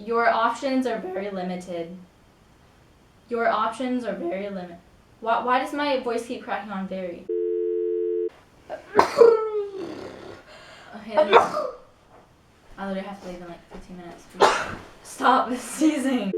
Your options are very limited. Your options are very limited. Why does my voice keep cracking on very? Okay, I literally have to leave in like 15 minutes. Stop sneezing.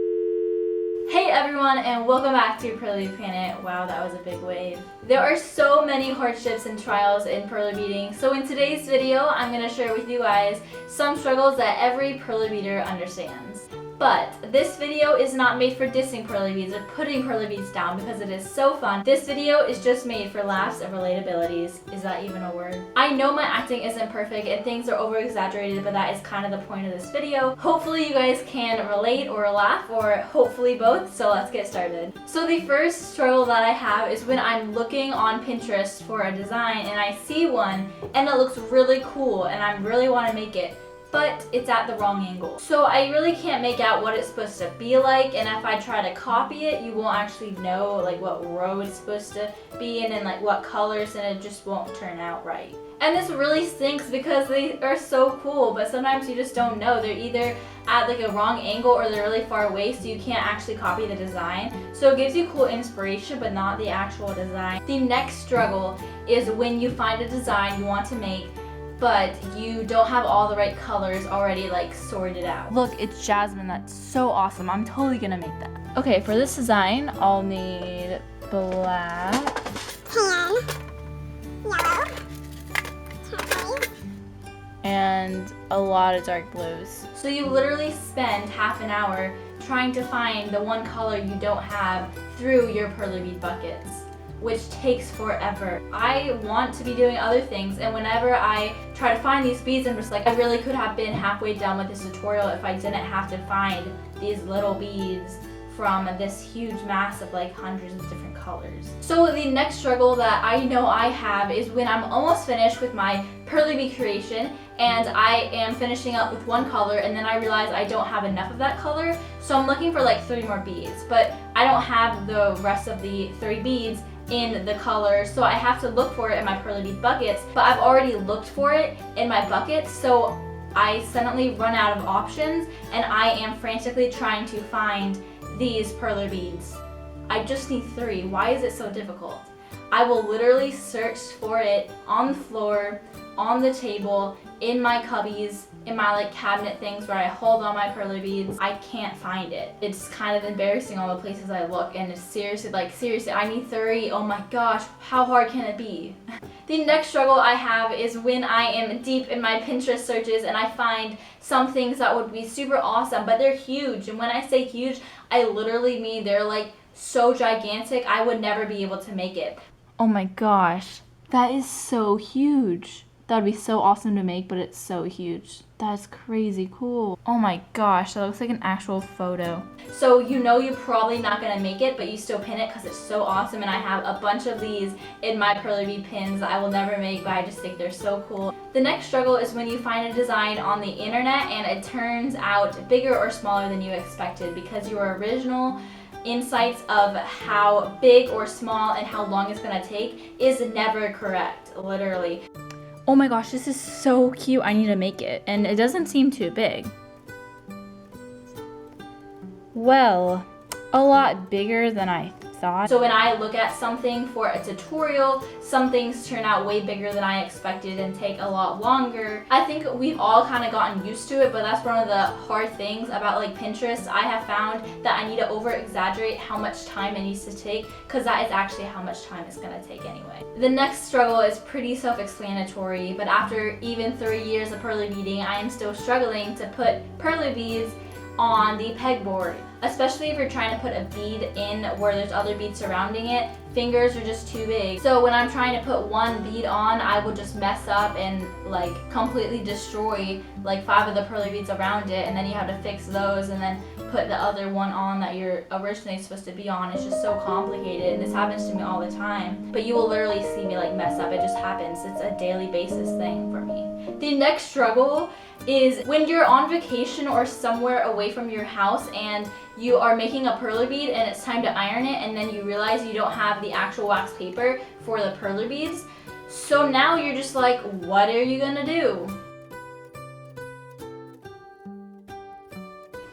Hey everyone, and welcome back to Perler Planet. Wow, that was a big wave. There are so many hardships and trials in perler beading, so in today's video, I'm going to share with you guys some struggles that every perler beader understands. But this video is not made for dissing perler beads or putting perler beads down because it is so fun. This video is just made for laughs and relatabilities. Is that even a word? I know my acting isn't perfect and things are over exaggerated, but that is kind of the point of this video. Hopefully you guys can relate or laugh, or hopefully both, so let's get started. So the first struggle that I have is when I'm looking on Pinterest for a design and I see one and it looks really cool and I really want to make it, but it's at the wrong angle. So I really can't make out what it's supposed to be like, and if I try to copy it, you won't actually know like what row it's supposed to be in and like what colors, and it just won't turn out right. And this really stinks because they are so cool, but sometimes you just don't know. They're either at like a wrong angle or they're really far away, so you can't actually copy the design. So it gives you cool inspiration, but not the actual design. The next struggle is when you find a design you want to make, but you don't have all the right colors already like sorted out. Look, it's jasmine. That's so awesome. I'm totally gonna make that. Okay, for this design, I'll need black, tan, yellow, turquoise, and a lot of dark blues. So you literally spend half an hour trying to find the one color you don't have through your perler bead buckets, which takes forever. I want to be doing other things, and whenever I try to find these beads, I'm just like, I really could have been halfway done with this tutorial if I didn't have to find these little beads from this huge mass of like hundreds of different colors. So the next struggle that I know I have is when I'm almost finished with my perler bead creation and I am finishing up with one color, and then I realize I don't have enough of that color, so I'm looking for like 3 more beads, but I don't have the rest of the 3 beads in the color, so I have to look for it in my perler bead buckets, but I've already looked for it in my buckets, so I suddenly run out of options and I am frantically trying to find these perler beads. I just need 3. Why is it so difficult? I will literally search for it on the floor, on the table, in my cubbies, in my like cabinet things where I hold all my perler beads. I can't find it. It's kind of embarrassing all the places I look, and it's seriously, I need 3. Oh my gosh, how hard can it be? The next struggle I have is when I am deep in my Pinterest searches and I find some things that would be super awesome, but they're huge. And when I say huge, I literally mean they're like so gigantic I would never be able to make it. Oh my gosh, that is so huge. That would be so awesome to make, but it's so huge. That's crazy cool. Oh my gosh, that looks like an actual photo. So you know you're probably not gonna make it, but you still pin it because it's so awesome, and I have a bunch of these in my perler bead pins that I will never make, but I just think they're so cool. The next struggle is when you find a design on the internet and it turns out bigger or smaller than you expected because your original insights of how big or small and how long it's gonna take is never correct, literally. Oh my gosh, this is so cute. I need to make it. And it doesn't seem too big. Well, a lot bigger than I thought. So when I look at something for a tutorial, some things turn out way bigger than I expected and take a lot longer. I think we've all kind of gotten used to it, but that's one of the hard things about like Pinterest. I have found that I need to over exaggerate how much time it needs to take, because that is actually how much time it's gonna take anyway. The next struggle is pretty self-explanatory, but after even 3 years of perler beading, I am still struggling to put perler beads on the pegboard, especially if you're trying to put a bead in where there's other beads surrounding it. Fingers are just too big. So when I'm trying to put one bead on, I will just mess up and like completely destroy like 5 of the perler beads around it, and then you have to fix those and then put the other one on that you're originally supposed to be on. It's just so complicated, and this happens to me all the time. But you will literally see me like mess up. It just happens. It's a daily basis thing for me. The next struggle is when you're on vacation or somewhere away from your house and you are making a perler bead and it's time to iron it, and then you realize you don't have the actual wax paper for the perler beads. So now you're just like, what are you gonna do?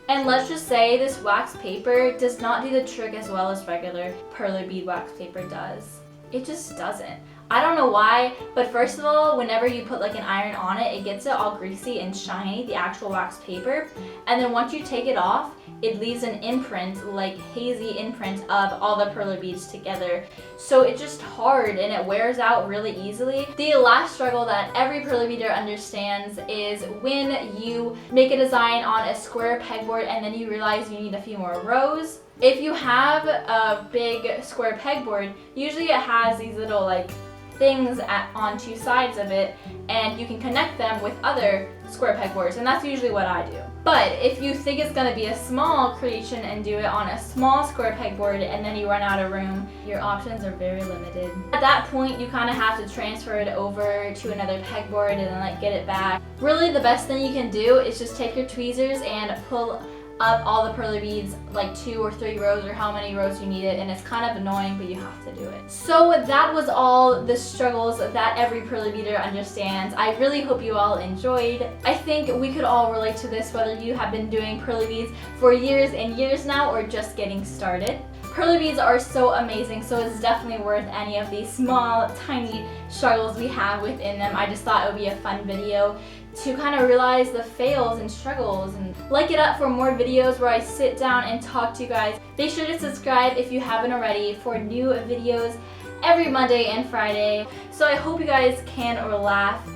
And let's just say this wax paper does not do the trick as well as regular Perler bead wax paper does. It just doesn't. I don't know why, but first of all, whenever you put like an iron on it, it gets it all greasy and shiny, the actual wax paper. And then once you take it off, it leaves an imprint, like hazy imprint of all the Perler beads together. So it's just hard and it wears out really easily. The last struggle that every Perler beader understands is when you make a design on a square pegboard and then you realize you need a few more rows. If you have a big square pegboard, usually it has these little like things on two sides of it, and you can connect them with other square pegboards, and that's usually what I do. But if you think it's going to be a small creation and do it on a small square pegboard and then you run out of room, your options are very limited. At that point, you kind of have to transfer it over to another pegboard and then like get it back. Really, the best thing you can do is just take your tweezers and pull up all the Perler beads, like 2 or 3 rows or how many rows you need it, and it's kind of annoying, but you have to do it. So that was all the struggles that every Perler beader understands. I really hope you all enjoyed. I think we could all relate to this, whether you have been doing Perler beads for years and years now or just getting started. Perler beads are so amazing, so it's definitely worth any of these small, tiny struggles we have within them. I just thought it would be a fun video to kind of realize the fails and struggles, and like it up for more videos where I sit down and talk to you guys. Make sure to subscribe if you haven't already for new videos every Monday and Friday. So I hope you guys can relax.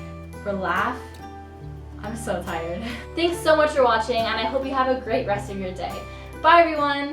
I'm so tired. Thanks so much for watching, and I hope you have a great rest of your day. Bye everyone!